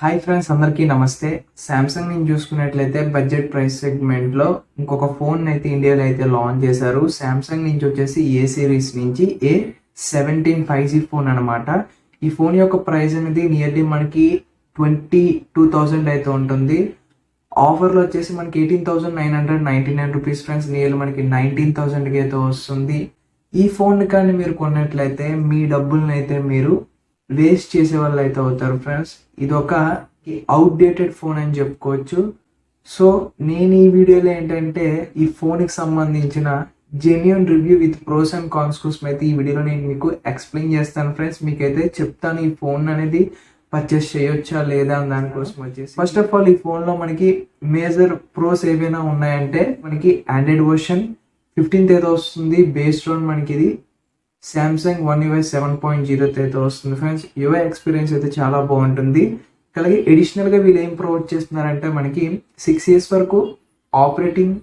Hi friends, అందరికీ నమస్తే. Samsung నుంచి చూసుకున్నట్లయితే బడ్జెట్ ప్రైస్ సెగ్మెంట్లో ఇంకొక ఫోన్ అయితే ఇండియాలో అయితే లాంచ్ చేశారు. సామ్సంగ్ నుంచి వచ్చేసి ఏ సిరీస్ నుంచి A17 5G ఫోన్ అనమాట. ఈ ఫోన్ యొక్క ప్రైస్ అనేది నియర్లీ మనకి 22,000 అయితే ఉంటుంది. ఆఫర్లో వచ్చేసి మనకి 18,999 రూపీస్ ఫ్రెండ్స్, నియర్లీ మనకి 19,000కి అయితే వస్తుంది. ఈ ఫోన్ కానీ మీరు కొన్నట్లయితే మీ డబ్బులను అయితే మీరు వేస్ట్ చేసే వాళ్ళు అయితే అవుతారు ఫ్రెండ్స్. ఇది ఒక అవుట్డేటెడ్ ఫోన్ అని చెప్పుకోవచ్చు. సో నేను ఈ వీడియోలో ఏంటంటే ఈ ఫోన్కి సంబంధించిన genuine review with pros and cons కోసం అయితే ఈ వీడియోలో నేను మీకు ఎక్స్ప్లెయిన్ చేస్తాను ఫ్రెండ్స్. మీకైతే చెప్తాను ఈ ఫోన్ అనేది పర్చేస్ చేయొచ్చా లేదా అని. దానికోసం వచ్చేసి ఫస్ట్ ఆఫ్ ఆల్ ఈ ఫోన్లో మనకి మేజర్ ప్రోస్ ఏవైనా ఉన్నాయంటే మనకి ఆండ్రాయిడ్ వర్షన్ 15th అయితే వస్తుంది. బేస్డ్ ఆన్ మనకి ఇది సామ్సంగ్ One UI 7.0 అయితే వస్తుంది ఫ్రెండ్స్. యూఐ ఎక్స్పీరియన్స్ అయితే చాలా బాగుంటుంది. అలాగే అడిషనల్గా వీళ్ళు ఏం ప్రొవైడ్ చేస్తున్నారంటే మనకి 6 years వరకు ఆపరేటింగ్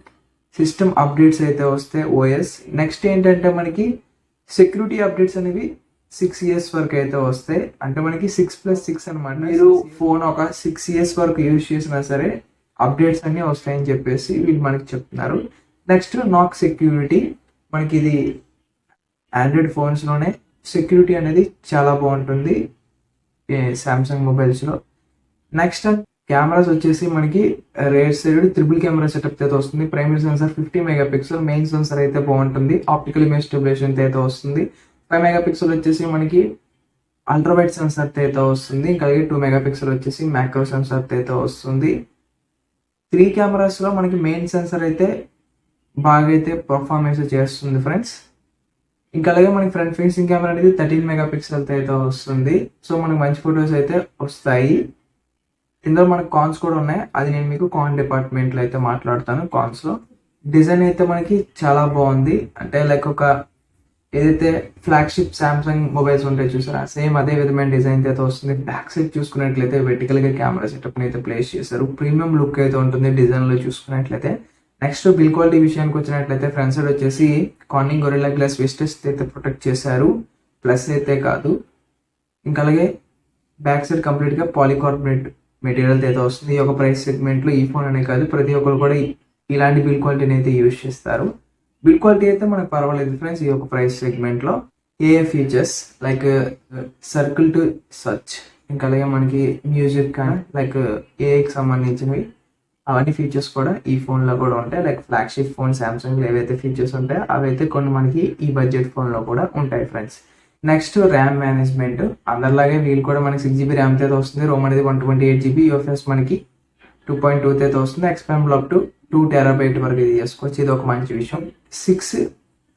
సిస్టమ్ అప్డేట్స్ అయితే వస్తాయి, ఓఎస్. నెక్స్ట్ ఏంటంటే మనకి సెక్యూరిటీ అప్డేట్స్ అనేవి 6 years వరకు అయితే వస్తాయి. అంటే మనకి 6+6 అనమాట. మీరు ఫోన్ ఒక 6 years వరకు యూజ్ చేసినా సరే అప్డేట్స్ అన్నీ వస్తాయని చెప్పేసి వీళ్ళు మనకి చెప్తున్నారు. నెక్స్ట్ నాక్ సెక్యూరిటీ, మనకి ఇది ఆండ్రాయిడ్ ఫోన్స్లోనే సెక్యూరిటీ అనేది చాలా బాగుంటుంది సామ్సంగ్ మొబైల్స్లో. నెక్స్ట్ కెమెరాస్ వచ్చేసి మనకి rare side triple camera setup అయితే వస్తుంది. Primary censor 50 megapixel, main censor అయితే బాగుంటుంది. ఆప్టికల్ ఇమేజ్ స్టెబిలైజేషన్ అయితే వస్తుంది. 5 మెగాపిక్సెల్ వచ్చేసి మనకి అల్ట్రావైడ్ సెన్సార్ అయితే వస్తుంది. ఇంకా 2 మెగాపిక్సెల్ వచ్చేసి మ్యాక్రో సెన్సార్ అయితే వస్తుంది. 3 కెమెరాస్లో మనకి మెయిన్ సెన్సార్ అయితే బాగా అయితే పర్ఫార్మెన్స్ చేస్తుంది ఫ్రెండ్స్. ఇంకా అలాగే మనకి ఫ్రంట్ ఫేసింగ్ కెమెరా అనేది 13 మెగాపిక్సెల్ అయితే వస్తుంది. సో మనకి మంచి ఫొటోస్ అయితే వస్తాయి. ఇందులో మనకు కాన్స్ కూడా ఉన్నాయి, అది నేను మీకు కాన్ డిపార్ట్మెంట్లో అయితే మాట్లాడతాను. కాన్స్లో డిజైన్ అయితే మనకి చాలా బాగుంది. అంటే లైక్ ఒక ఏదైతే ఫ్లాగ్షిప్ సామ్సంగ్ మొబైల్స్ ఉంటాయి చూసారా, సేమ్ అదే విధమైన డిజైన్ అయితే వస్తుంది. బ్యాక్ సైడ్ చూసుకున్నట్లయితే వెర్టికల్గా కెమెరా సెటప్ని అయితే ప్లేస్ చేశారు. ప్రీమియం లుక్ అయితే ఉంటుంది డిజైన్లో చూసుకున్నట్లయితే. నెక్స్ట్ బిల్ క్వాలిటీ విషయానికి వచ్చినట్లయితే ఫ్రంట్ సైడ్ వచ్చేసి కార్నింగ్ గొరిల్లా గ్లాస్ వెస్టెస్ అయితే ప్రొటెక్ట్ చేశారు, ప్లస్ అయితే కాదు. ఇంకా అలాగే బ్యాక్ సైడ్ కంప్లీట్గా పాలికార్బోనేట్ మెటీరియల్ అయితే వస్తుంది. ఈ యొక్క ప్రైస్ సెగ్మెంట్లో ఈ ఫోన్ అనే కాదు, ప్రతి ఒక్కరు కూడా ఇలాంటి బిల్ క్వాలిటీని అయితే యూజ్ చేస్తారు. బిల్ క్వాలిటీ అయితే మనకు పర్వాలేదు ఫ్రెండ్స్. ఈ యొక్క ప్రైస్ సెగ్మెంట్లో ఏ features like circle to search, ఇంకా అలాగే మనకి మ్యూజిక్ కానీ లైక్ ఏఐకి సంబంధించినవి అవన్నీ ఫీచర్స్ కూడా ఈ ఫోన్లో కూడా ఉంటాయి. లైక్ ఫ్లాగ్షిప్ ఫోన్ సామ్సంగ్లో ఏవైతే ఫీచర్స్ ఉంటాయో అవైతే కొన్ని మనకి ఈ బడ్జెట్ ఫోన్లో కూడా ఉంటాయి ఫ్రెండ్స్. నెక్స్ట్ ర్యామ్ మేనేజ్మెంట్, అందరిలాగే వీళ్ళు కూడా మనకి 6GB ర్యామ్ అయితే వస్తుంది. రోమ్ అనేది 128GB, యూఎఫ్ఎస్ మనకి 2.2 అయితే వస్తుంది. ఎక్స్పాండ్ అప్ టు 2 TB వరకు ఇది చేసుకోవచ్చు. ఇది ఒక మంచి విషయం. 6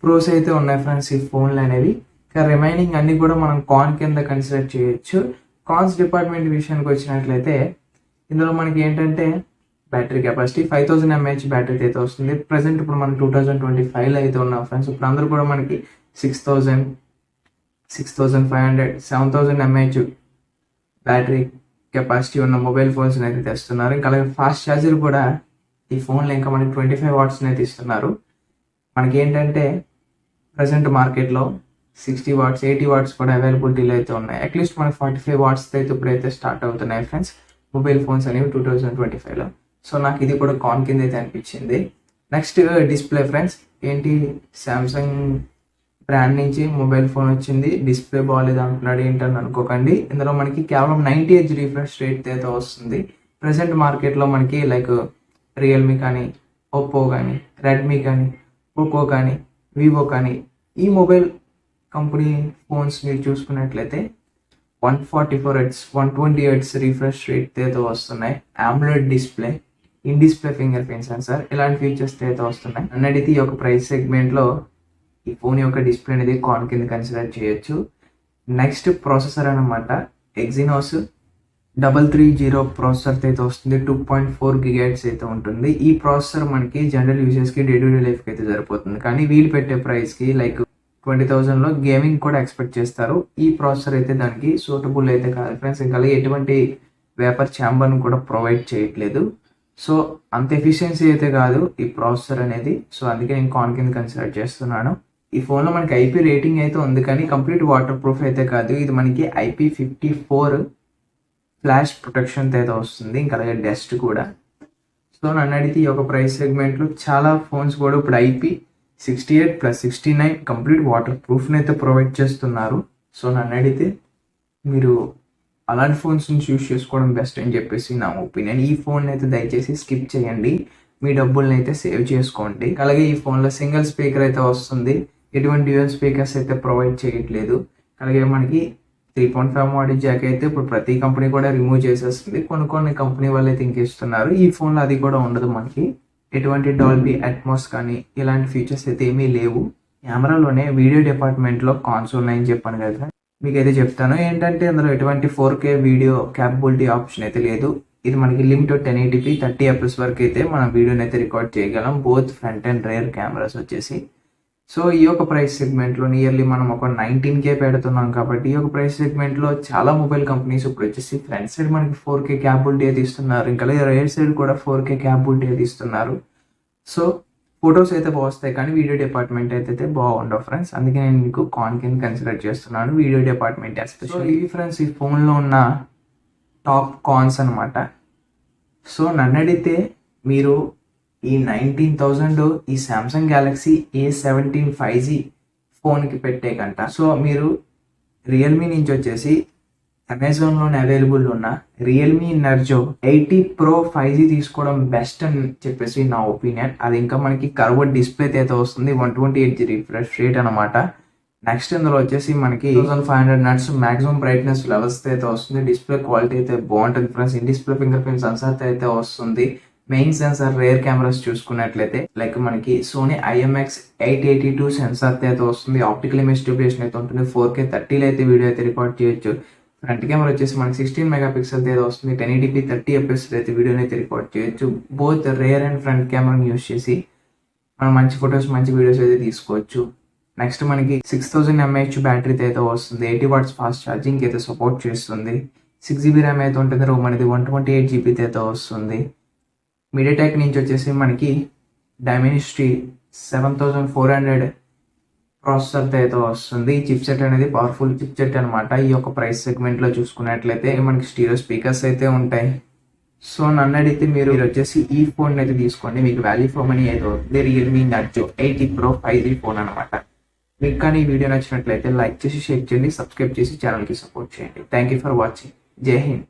ప్రోస్ అయితే ఉన్నాయి ఫ్రెండ్స్ ఈ ఫోన్లు అనేవి. ఇంకా రిమైనింగ్ అన్ని కూడా మనం కాన్ కింద కన్సిడర్ చేయొచ్చు. కాన్స్ డిపార్ట్మెంట్ విషయానికి వచ్చినట్లయితే ఇందులో మనకి ఏంటంటే బ్యాటరీ కెపాసిటీ 5000 mAh బ్యాటరీ అయితే వస్తుంది. ప్రజెంట్ ఇప్పుడు మనం 2025లో అయితే ఉన్నాం ఫ్రెండ్స్. ఇప్పుడు అందరూ కూడా మనకి 6000, 6500, 7000 mAh బ్యాటరీ కెపాసిటీ ఉన్న మొబైల్ ఫోన్స్ అయితే తెస్తున్నారు. ఇంకా అలాగే ఫాస్ట్ ఛార్జర్ కూడా ఈ ఫోన్లో ఇంకా మనకి 25 watts అయితే ఇస్తున్నారు. మనకి ఏంటంటే ప్రజెంట్ మార్కెట్లో 60 watts, 80 watts కూడా అవైలబిలిటీలో అయితే ఉన్నాయి. అట్లీస్ట్ మనకి 45 watts అయితే ఇప్పుడైతే స్టార్ట్ అవుతున్నాయి ఫ్రెండ్స్ మొబైల్ ఫోన్స్ అనేవి 2025లో. సో నాకు ఇది కూడా కాన్ కింద అయితే అనిపించింది. Next display friends. ఏంటి సామ్సంగ్ బ్రాండ్ నుంచి మొబైల్ ఫోన్ వచ్చింది, డిస్ప్లే బాగాలేదు అంటున్నాడు ఏంటని అనుకోకండి. ఇందులో మనకి కేవలం 90Hz రిఫ్రెష్ రేట్ అయితే వస్తుంది. ప్రజెంట్ మార్కెట్లో మనకి లైక్ రియల్మీ కానీ, ఒప్పో కానీ, రెడ్మీ కానీ, పోకో కానీ, వివో కానీ ఈ మొబైల్ కంపెనీ ఫోన్స్ మీరు చూసుకున్నట్లయితే 144Hz, 120Hz రిఫ్రెష్ రేట్ అయితే వస్తున్నాయి. ఆమ్లోడ్ display, in display finger print censor, ఇలాంటి ఫీచర్స్ అయితే వస్తున్నాయి. అన్నది ఈ యొక్క ప్రైస్ సెగ్మెంట్లో ఈ ఫోన్ యొక్క డిస్ప్లే అనేది కాన్ కింద కన్సిడర్ చేయొచ్చు. నెక్స్ట్ ప్రాసెసర్ అనమాట, ఎగ్జినోస్ 330 ప్రాసెసర్ అయితే వస్తుంది. 2.4 GHz అయితే ఉంటుంది. ఈ ప్రాసెసర్ మనకి జనరల్ యూజర్స్కి డే టు డే లైఫ్కి అయితే సరిపోతుంది. కానీ వీళ్ళు పెట్టే ప్రైస్కి లైక్ 20,000లో గేమింగ్ కూడా ఎక్స్పెక్ట్ చేస్తారు. ఈ ప్రాసెసర్ అయితే దానికి సూటబుల్ అయితే కాదు ఫ్రెండ్స్. ఇంకా ఎటువంటి వేపర్ ఛాంబర్ను కూడా ప్రొవైడ్ చేయట్లేదు. సో అంత ఎఫిషియన్సీ అయితే కాదు ఈ ప్రాసెసర్ అనేది. సో అందుకే నేను కాన్ కింద కన్సిడర్ చేస్తున్నాను. ఈ ఫోన్లో మనకి IP రేటింగ్ అయితే ఉంది, కానీ కంప్లీట్ వాటర్ ప్రూఫ్ అయితే కాదు. ఇది మనకి IP54 ఫ్లాష్ ప్రొటెక్షన్తో అయితే వస్తుంది, ఇంకా అలాగే డస్ట్ కూడా. సో నన్ను అడిగితే ఈ యొక్క ప్రైస్ సెగ్మెంట్లో చాలా ఫోన్స్ కూడా ఇప్పుడు IP68+69 కంప్లీట్ వాటర్ ప్రూఫ్ని అయితే ప్రొవైడ్ చేస్తున్నారు. సో నన్ను అడిగితే మీరు అలాంటి ఫోన్స్ నుంచి యూస్ చేసుకోవడం బెస్ట్ అని చెప్పేసి నా ఒపీనియన్. ఈ ఫోన్ అయితే దయచేసి స్కిప్ చేయండి, మీ డబ్బుల్ని అయితే సేవ్ చేసుకోండి. అలాగే ఈ ఫోన్లో సింగిల్ స్పీకర్ అయితే వస్తుంది, ఎటువంటి డ్యూయల్ స్పీకర్స్ అయితే ప్రొవైడ్ చేయట్లేదు. అలాగే మనకి 3.5 మోడల్ జాక్ అయితే ఇప్పుడు ప్రతి కంపెనీ కూడా రిమూవ్ చేసేస్తుంది, కొన్ని కంపెనీ వాళ్ళు అయితే ఇంకిస్తున్నారు. ఈ ఫోన్లో అది కూడా ఉండదు. మనకి ఎటువంటి డాల్బీ అట్మాస్ కానీ ఇలాంటి ఫీచర్స్ అయితే ఏమీ లేవు. కెమెరాలోనే వీడియో డిపార్ట్మెంట్లో కాన్స్ ఉన్నాయని చెప్పాను కదా, మీకైతే చెప్తాను ఏంటంటే అందులో ఎటువంటి 4K వీడియో క్యాపబిలిటీ ఆప్షన్ అయితే లేదు. ఇది మనకి లిమిట్ 1080p 30 FPS వరకు అయితే మనం వీడియోని అయితే రికార్డ్ చేయగలం, both front and rare cameras వచ్చేసి. సో ఈ యొక్క ప్రైస్ సెగ్మెంట్లో నియర్లీ మనం ఒక 19K పెడుతున్నాం కాబట్టి ఈ యొక్క ప్రైస్ సెగ్మెంట్లో చాలా మొబైల్ కంపెనీస్ ఇప్పుడు వచ్చేసి ఫ్రంట్ సైడ్ మనకి 4K క్యాపబిలిటీ అయితే ఇస్తున్నారు, ఇంకా రేర్ సైడ్ కూడా 4K క్యాపబిలిటీ అయితే ఇస్తున్నారు. సో ఫొటోస్ అయితే బాగుస్తాయి కానీ వీడియో డిపార్ట్మెంట్ అయితే బాగుండవు ఫ్రెండ్స్. అందుకే నేను మీకు కాన్ కింద కన్సిడర్ చేస్తున్నాను వీడియో డిపార్ట్మెంట్ ఎస్పెషల్లీ. సో ఇవి ఫ్రెండ్స్ ఈ ఫోన్లో ఉన్న టాప్ కాన్స్ అనమాట. సో నన్ను అడిగితే మీరు ఈ 19,000 ఈ సామ్సంగ్ గ్యాలక్సీ A17 5G ఫోన్కి పెట్టే కంట సో మీరు రియల్మీ నుంచి వచ్చేసి అమెజాన్లోనే అవైలబుల్ ఉన్న రియల్మీ నర్జో 80 Pro 5G తీసుకోవడం బెస్ట్ అని చెప్పేసి నా ఒపీనియన్. అది ఇంకా మనకి కర్వ్డ్ డిస్ప్లే అయితే వస్తుంది, 128Hz రిఫ్రెష్ రేట్ అనమాట. నెక్స్ట్ ఇందులో వచ్చేసి మనకి 2500 నట్స్ మాక్సిమం బ్రైట్నెస్ లెవెల్స్ అయితే వస్తుంది. డిస్ప్లే క్వాలిటీ అయితే బాగుంటుంది friends. In display finger print censor అయితే వస్తుంది. మెయిన్ సెన్సార్ రేర్ కెమెరాస్ చూసుకున్నట్లయితే లైక్ మనకి సోనీ IMX882 సెన్సార్ అయితే వస్తుంది. ఆప్టికల్ ఇమేజ్ స్టెబిలైజేషన్ అయితే ఉంటుంది. 4K 30లో అయితే వీడియో అయితే రికార్డ్ చేయొచ్చు. ఫ్రంట్ కెమెరా వచ్చేసి మనకి 16 మెగాపిక్సెల్ అయితే వస్తుంది. 1080p 30 FPS అయితే వీడియోని అయితే రికార్డ్ చేయొచ్చు. బోత్ రేర్ అండ్ ఫ్రంట్ కెమెరాని యూస్ చేసి మనం మంచి ఫొటోస్ మంచి వీడియోస్ అయితే తీసుకోవచ్చు. నెక్స్ట్ మనకి 6000 mAh బ్యాటరీతో అయితే వస్తుంది. 80 watts ఫాస్ట్ ఛార్జింగ్ అయితే సపోర్ట్ చేస్తుంది. 6GB ర్యామ్ అయితే ఉంటుంది. రోమ్ అనేది 128GB అయితే వస్తుంది. మీడియాటెక్ నుంచి వచ్చేసి మనకి డైమెన్సిటీ 7400 ప్రాసెసర్తో అయితే వస్తుంది. ఈ చిప్ సెట్ అనేది పవర్ఫుల్ చిప్ సెట్ అనమాట. ఈ యొక్క ప్రైస్ సెగ్మెంట్లో చూసుకున్నట్లయితే మనకి స్టీరియో స్పీకర్స్ అయితే ఉంటాయి. సో నన్ను అడిగితే మీరు వచ్చేసి ఈ ఫోన్ అయితే తీసుకోండి, మీకు వాల్యూ ఫర్ మనీ అయితే అవుతుంది. Realme Narzo 80 Pro 5G phone అనమాట. మీకు కానీ ఈ వీడియో నచ్చినట్లయితే లైక్ చేసి షేర్ చేయండి, సబ్స్క్రైబ్ చేసి ఛానల్కి సపోర్ట్ చేయండి. Thank you for watching. జై హింద్.